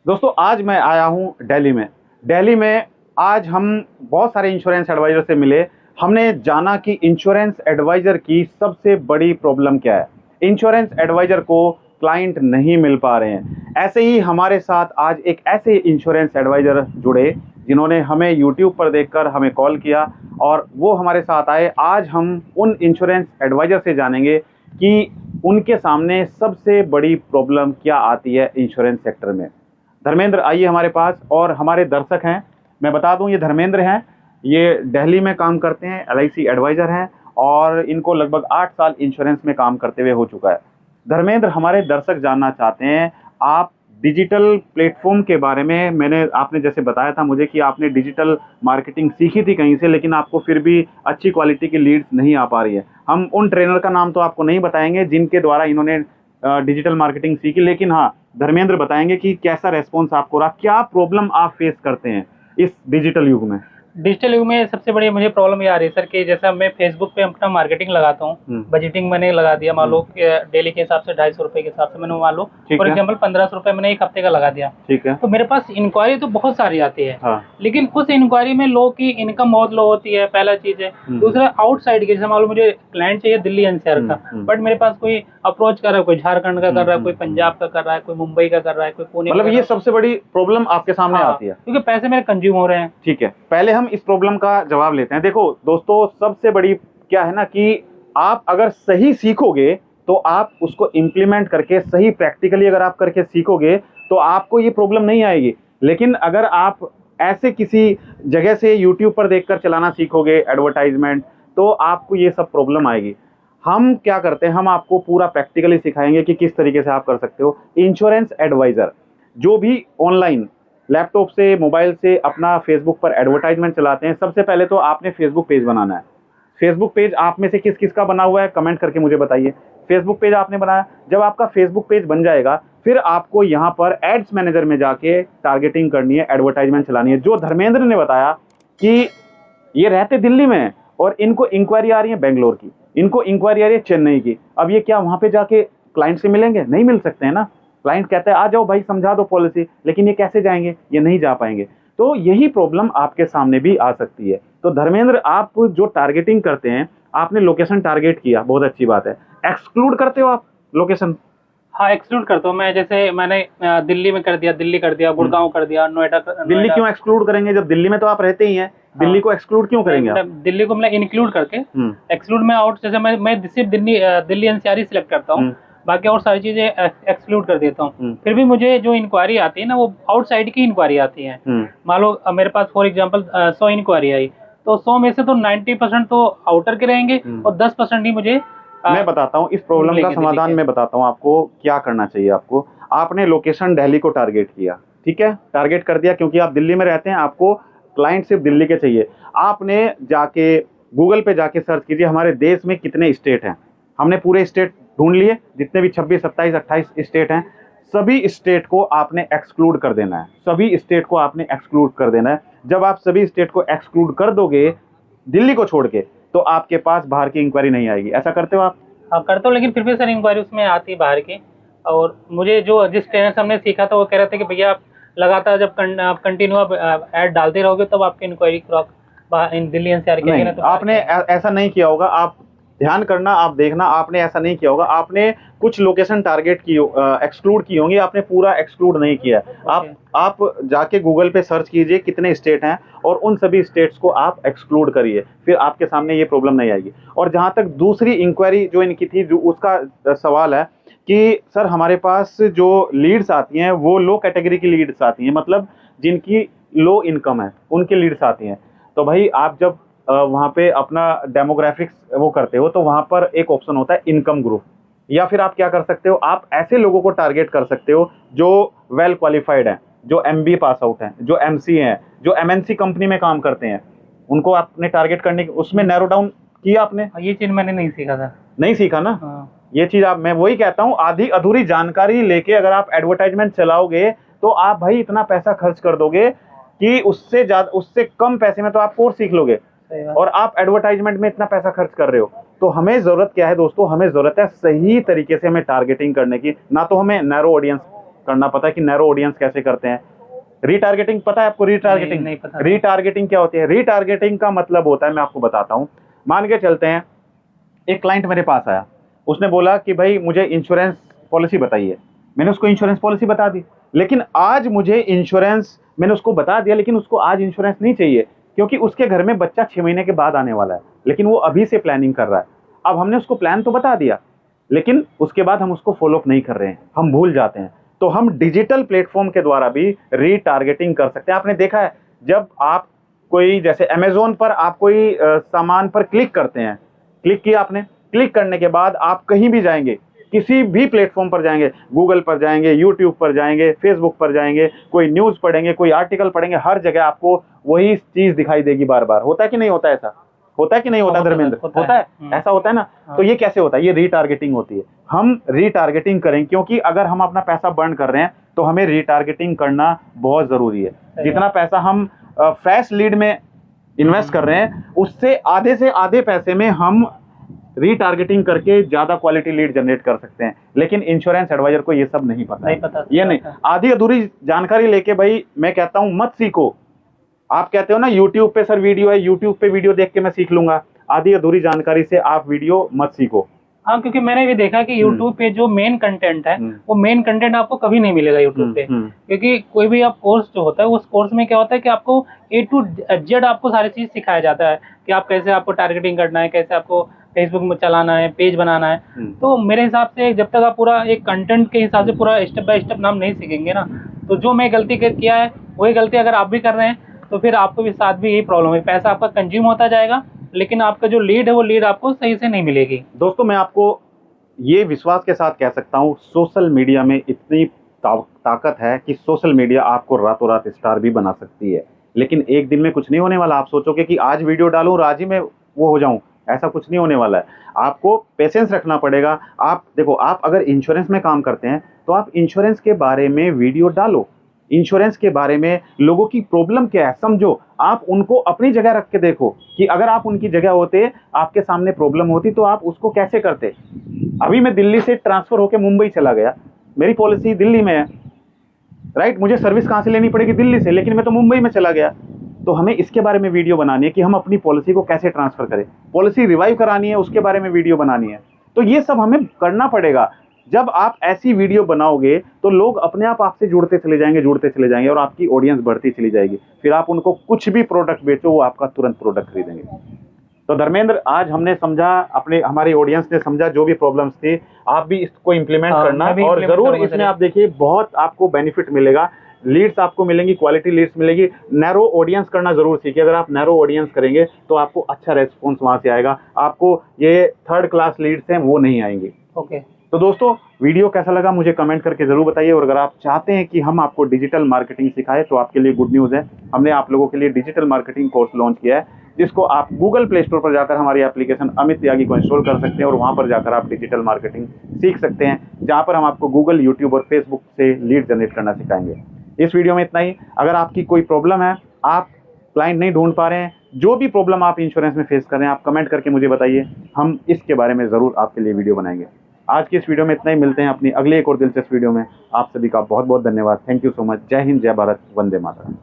दोस्तों आज मैं आया हूँ दिल्ली में। दिल्ली में आज हम बहुत सारे इंश्योरेंस एडवाइज़र से मिले। हमने जाना कि इंश्योरेंस एडवाइज़र की सबसे बड़ी प्रॉब्लम क्या है। इंश्योरेंस एडवाइज़र को क्लाइंट नहीं मिल पा रहे हैं। ऐसे ही हमारे साथ आज एक ऐसे इंश्योरेंस एडवाइज़र जुड़े जिन्होंने हमें यूट्यूब पर देखकर हमें कॉल किया और वो हमारे साथ आए। आज हम उन इंश्योरेंस एडवाइज़र से जानेंगे कि उनके सामने सबसे बड़ी प्रॉब्लम क्या आती है इंश्योरेंस सेक्टर में। धर्मेंद्र आइए हमारे पास और हमारे दर्शक हैं। मैं बता दूं ये धर्मेंद्र हैं, ये दिल्ली में काम करते हैं, एलआईसी एडवाइज़र हैं और इनको लगभग 8 साल इंश्योरेंस में काम करते हुए हो चुका है। धर्मेंद्र, हमारे दर्शक जानना चाहते हैं आप डिजिटल प्लेटफॉर्म के बारे में। आपने जैसे बताया था मुझे कि आपने डिजिटल मार्केटिंग सीखी थी कहीं से, लेकिन आपको फिर भी अच्छी क्वालिटी की लीड्स नहीं आ पा रही है। हम उन ट्रेनर का नाम तो आपको नहीं बताएंगे जिनके द्वारा इन्होंने डिजिटल मार्केटिंग सीखी, लेकिन हाँ, धर्मेंद्र बताएंगे कि कैसा रेस्पॉन्स आपको रहा, क्या प्रॉब्लम आप फेस करते हैं इस डिजिटल युग में। डिजिटल युग में सबसे बड़ी मुझे प्रॉब्लम ये आ रही है सर कि जैसा मैं फेसबुक पे अपना मार्केटिंग लगाता हूँ, बजटिंग मैंने लगा दिया, मान लो डेली के हिसाब से 250 रुपए के हिसाब से मैंने मान लो फॉर एग्जाम्पल 1500 रुपए मैंने एक हफ्ते का लगा दिया। ठीक है। तो मेरे पास इंक्वायरी तो बहुत सारी आती है। हाँ। लेकिन उस इंक्वायरी में लोग की इनकम बहुत लो होती है, पहला चीज है। दूसरा आउटसाइड के, जैसे मान लो मुझे क्लाइंट चाहिए दिल्ली एनसीआर का, बट मेरे पास कोई अप्रोच कर रहा है, कोई झारखंड का कर रहा है, कोई पंजाब का कर रहा है, कोई मुंबई का कर रहा है, कोई पुणे। मतलब ये सबसे बड़ी प्रॉब्लम आपके सामने आती है क्योंकि पैसे मेरे कंज्यूम हो रहे हैं। ठीक है, पहले हम इस प्रॉब्लम का जवाब लेते हैं। देखो दोस्तों, सबसे बड़ी क्या है ना कि आप अगर सही सीखोगे तो आप उसको इम्प्लीमेंट करके सही प्रैक्टिकली अगर आप करके सीखोगे तो आपको ये प्रॉब्लम नहीं आएगी। लेकिन अगर आप ऐसे किसी जगह से यूट्यूब पर देखकर चलाना सीखोगे एडवर्टाइजमेंट, तो आपको ये सब प्रॉब्लम आएगी। हम क्या करते हैं, हम आपको पूरा प्रैक्टिकली सिखाएंगे कि किस तरीके से आप कर सकते हो। इंश्योरेंस एडवाइजर जो भी ऑनलाइन लैपटॉप से, मोबाइल से अपना फेसबुक पर एडवर्टाइजमेंट चलाते हैं, सबसे पहले तो आपने फेसबुक पेज बनाना है। फेसबुक पेज आप में से किस किस का बना हुआ है कमेंट करके मुझे बताइए। फेसबुक पेज आपने बनाया, जब आपका फेसबुक पेज बन जाएगा फिर आपको यहाँ पर एड्स मैनेजर में जाके टारगेटिंग करनी है, एडवर्टाइजमेंट चलानी है। जो धर्मेंद्र ने बताया कि ये रहते दिल्ली में हैं और इनको इंक्वायरी आ रही है बेंगलोर की, इनको इंक्वायरी आ रही है चेन्नई की। अब ये क्या वहाँ पे जाके क्लाइंट से मिलेंगे? नहीं मिल सकते हैं ना। क्लाइंट कहता है आ जाओ भाई समझा दो पॉलिसी, लेकिन ये कैसे जाएंगे? ये नहीं जा पाएंगे। तो यही प्रॉब्लम आपके सामने भी आ सकती है। तो धर्मेंद्र, आप जो टारगेटिंग करते हैं, आपने लोकेशन टारगेट किया, बहुत अच्छी बात है। एक्सक्लूड करते हो आप लोकेशन? हाँ, एक्सक्लूड करता हूँ मैं। जैसे मैंने दिल्ली में कर दिया, दिल्ली कर दिया, गुड़गांव कर दिया, नोएडा दिल्ली क्यों एक्सक्लूड करेंगे जब दिल्ली में तो आप रहते ही हैं? दिल्ली को एक्सक्लूड क्यों करेंगे आप? दिल्ली को मतलब इंक्लूड करके एक्सक्लूड में आउट, जैसे मैं सिर्फ दिल्ली एनसीआर ही सिलेक्ट करता हूँ, बाकी और सारी चीजें एक्सक्लूड कर देता हूँ। फिर भी मुझे जो इंक्वायरी आती है ना, वो आउटसाइड की इंक्वायरी आती है। मान लो मेरे पास फॉर एग्जांपल 100 इंक्वायरी आई, तो 100 में से तो 90% तो आउटर के रहेंगे और 10% ही मुझे। मैं बताता हूँ इस प्रॉब्लम का समाधान, मैं बताता हूँ आपको क्या करना चाहिए। आपने लोकेशन दिल्ली को टारगेट किया, ठीक है, टारगेट कर दिया क्योंकि आप दिल्ली में रहते हैं, आपको क्लाइंट सिर्फ दिल्ली के चाहिए। आपने जाके गूगल पे जाके सर्च कीजिए हमारे देश में कितने स्टेट हैं। हमने पूरे स्टेट ढूंढ लिए, जितने भी 26, 27, 28 स्टेट हैं, सभी स्टेट को आपने एक्सक्लूड कर देना है। सभी स्टेट को आपने एक्सक्लूड कर देना है। जब आप सभी स्टेट को एक्सक्लूड कर दोगे दिल्ली को छोड़ के, तो आपके पास बाहर की इंक्वायरी नहीं आएगी। ऐसा करते हो आप? हाँ, करता हूँ, लेकिन फिर भी सर इंक्वायरी उसमें आती है बाहर की। और मुझे जो जिस ट्रेनर से हमने सीखा था वो कह रहे थे कि भैया आप लगातार जब कंटिन्यू आप ऐड डालते रहोगे तब आपकी इंक्वायरी क्रॉप दिल्ली एनसीआर के नहीं, तो आपने ऐसा नहीं किया होगा। आप ध्यान करना, आप देखना, आपने ऐसा नहीं किया होगा। आपने कुछ लोकेशन टारगेट की, एक्सक्लूड की होंगी, आपने पूरा एक्सक्लूड नहीं किया। आप जाके गूगल पे सर्च कीजिए कितने स्टेट हैं और उन सभी स्टेट्स को आप एक्सक्लूड करिए, फिर आपके सामने ये प्रॉब्लम नहीं आएगी। और जहाँ तक दूसरी इंक्वायरी जो इनकी थी, जो उसका सवाल है कि सर हमारे पास जो लीड्स आती हैं वो लो कैटेगरी की लीड्स आती हैं, मतलब जिनकी लो इनकम है उनकी लीड्स आती हैं। तो भाई आप जब वहाँ पे अपना डेमोग्राफिक्स वो करते हो तो वहाँ पर एक ऑप्शन होता है इनकम ग्रुप, या फिर आप क्या कर सकते हो, आप ऐसे लोगों को टारगेट कर सकते हो जो वेल क्वालिफाइड हैं, जो एमबीए पास आउट हैं, जो एमसीए हैं, जो एमएनसी कंपनी में काम करते हैं, उनको आपने टारगेट करने की उसमें नैरो डाउन किया आपने। ये चीज मैंने नहीं सीखा था। नहीं सीखा ना। ये चीज मैं वही कहता हूँ, आधी अधूरी जानकारी लेके अगर आप एडवर्टाइजमेंट चलाओगे तो आप भाई इतना पैसा खर्च कर दोगे कि उससे कम पैसे में तो आप कोर्स सीख लोगे, और आप एडवर्टाइजमेंट में इतना पैसा खर्च कर रहे हो। तो हमें जरूरत क्या है दोस्तों, हमें जरूरत है सही तरीके से हमें टारगेटिंग करने की, ना तो हमें नैरो ऑडियंस करना पता है कि नैरो ऑडियंस कैसे करते हैं। रीटारगेटिंग पता है आपको? रीटारगेटिंग, नहीं पता। रीटारगेटिंग क्या होती है? रीटारगेटिंग का मतलब होता है, मैं आपको बताता हूं। मान के चलते हैं एक क्लाइंट मेरे पास आया, उसने बोला कि भाई मुझे इंश्योरेंस पॉलिसी बताइए। मैंने उसको इंश्योरेंस पॉलिसी बता दी, लेकिन आज मुझे इंश्योरेंस, मैंने उसको बता दिया, लेकिन उसको आज इंश्योरेंस नहीं चाहिए क्योंकि उसके घर में बच्चा 6 महीने के बाद आने वाला है, लेकिन वो अभी से प्लानिंग कर रहा है। अब हमने उसको प्लान तो बता दिया, लेकिन उसके बाद हम उसको फॉलोअप नहीं कर रहे हैं, हम भूल जाते हैं। तो हम डिजिटल प्लेटफॉर्म के द्वारा भी रीटारगेटिंग कर सकते हैं। आपने देखा है, जब आप कोई जैसे अमेजोन पर आप कोई सामान पर क्लिक करते हैं, क्लिक किया आपने, क्लिक करने के बाद आप कहीं भी जाएंगे, किसी भी प्लेटफॉर्म पर जाएंगे, गूगल पर जाएंगे, यूट्यूब पर जाएंगे, फेसबुक पर जाएंगे, कोई न्यूज़ पढ़ेंगे, कोई आर्टिकल पढ़ेंगे, हर जगह आपको वही चीज़ दिखाई देगी बार बार। होता है कि नहीं होता? ऐसा होता है कि नहीं होता धर्मेंद्र? होता है, ऐसा होता है ना। तो ये कैसे होता है? ये रीटारगेटिंग होती है। हम रीटारगेटिंग करें, क्योंकि अगर हम अपना पैसा बर्न कर रहे हैं तो हमें रीटारगेटिंग करना बहुत ज़रूरी है। जितना पैसा हम फ्रेश लीड में इन्वेस्ट कर रहे हैं, उससे आधे से आधे पैसे में हम रीटारगेटिंग करके ज्यादा क्वालिटी लीड जनरेट कर सकते हैं। लेकिन इंश्योरेंस एडवाइजर को ये सब नहीं पता है। ये नहीं, आधी अधूरी जानकारी लेके भाई मैं कहता हूं मत सीखो। आप कहते हो ना यूट्यूब पे सर वीडियो है, यूट्यूब पे वीडियो देख के मैं सीख लूंगा, आधी अधूरी जानकारी से आप वीडियो मत सीखो। हाँ, क्योंकि मैंने भी देखा कि YouTube पे जो मेन कंटेंट है वो मेन कंटेंट आपको कभी नहीं मिलेगा YouTube पे। क्योंकि कोई भी आप कोर्स जो होता है, उस कोर्स में क्या होता है कि आपको A to Z आपको सारी चीज सिखाया जाता है कि आप कैसे आपको टारगेटिंग करना है, कैसे आपको फेसबुक में चलाना है, पेज बनाना है। तो मेरे हिसाब से जब तक आप पूरा एक कंटेंट के हिसाब से पूरा स्टेप बाय स्टेप नाम नहीं सीखेंगे ना, तो जो मैं गलती किया है वही गलती अगर आप भी कर रहे हैं तो फिर आपको भी साथ भी यही प्रॉब्लम है, पैसा आपका कंज्यूम होता जाएगा, लेकिन आपका जो लीड है वो लीड आपको सही से नहीं मिलेगी। दोस्तों, मैं आपको ये विश्वास के साथ कह सकता हूँ, सोशल मीडिया में इतनी ताकत है कि सोशल मीडिया आपको रातों रात स्टार भी बना सकती है। लेकिन एक दिन में कुछ नहीं होने वाला। आप सोचोगे कि आज वीडियो डालूं और आज ही मैं वो हो जाऊं, ऐसा कुछ नहीं होने वाला है। आपको पेशेंस रखना पड़ेगा। आप देखो, आप अगर इंश्योरेंस में काम करते हैं तो आप इंश्योरेंस के बारे में वीडियो डालो, इंश्योरेंस के बारे में लोगों की प्रॉब्लम क्या है समझो, आप उनको अपनी जगह रख के देखो कि अगर आप उनकी जगह होते, आपके सामने प्रॉब्लम होती तो आप उसको कैसे करते। अभी मैं दिल्ली से ट्रांसफर होकर मुंबई चला गया, मेरी पॉलिसी दिल्ली में है, राइट, मुझे सर्विस कहाँ से लेनी पड़ेगी? दिल्ली से, लेकिन मैं तो मुंबई में चला गया। तो हमें इसके बारे में वीडियो बनानी है कि हम अपनी पॉलिसी को कैसे ट्रांसफर करें, पॉलिसी रिवाइव करानी है, उसके बारे में वीडियो बनानी है। तो ये सब हमें करना पड़ेगा। जब आप ऐसी वीडियो बनाओगे तो लोग अपने आप आपसे जुड़ते चले जाएंगे और आपकी ऑडियंस बढ़ती चली जाएगी। फिर आप उनको कुछ भी प्रोडक्ट बेचो, वो आपका तुरंत प्रोडक्ट खरीदेंगे। तो धर्मेंद्र, आज हमने समझा, हमारी ऑडियंस ने समझा जो भी प्रॉब्लम्स थी, आप भी इसको इम्प्लीमेंट करना और जरूर इसमें आप देखिए बहुत आपको बेनिफिट मिलेगा। लीड्स आपको मिलेंगी, क्वालिटी लीड्स मिलेगी। नैरो ऑडियंस करना जरूर सीखिए। अगर आप नैरो ऑडियंस करेंगे तो आपको अच्छा रेस्पॉन्स वहां से आएगा, आपको ये थर्ड क्लास लीड्स हैं वो नहीं आएंगे। ओके। तो दोस्तों, वीडियो कैसा लगा मुझे कमेंट करके जरूर बताइए। और अगर आप चाहते हैं कि हम आपको डिजिटल मार्केटिंग सिखाएं तो आपके लिए गुड न्यूज़ है, हमने आप लोगों के लिए डिजिटल मार्केटिंग कोर्स लॉन्च किया है, जिसको आप गूगल प्ले स्टोर पर जाकर हमारी एप्लीकेशन अमित त्यागी को इंस्टॉल कर सकते हैं और वहां पर जाकर आप डिजिटल मार्केटिंग सीख सकते हैं, जहां पर हम आपको गूगल, यूट्यूब और फेसबुक से लीड जनरेट करना सिखाएंगे। इस वीडियो में इतना ही। अगर आपकी कोई प्रॉब्लम है, आप क्लाइंट नहीं ढूंढ पा रहे हैं, जो भी प्रॉब्लम आप इंश्योरेंस में फेस कर रहे हैं, आप कमेंट करके मुझे बताइए, हम इसके बारे में जरूर आपके लिए वीडियो बनाएंगे। आज की इस वीडियो में इतना ही। मिलते हैं अपनी अगली एक और दिलचस्प वीडियो में। आप सभी का बहुत बहुत धन्यवाद। Thank you so much. जय हिंद, जय भारत, वंदे मातरम।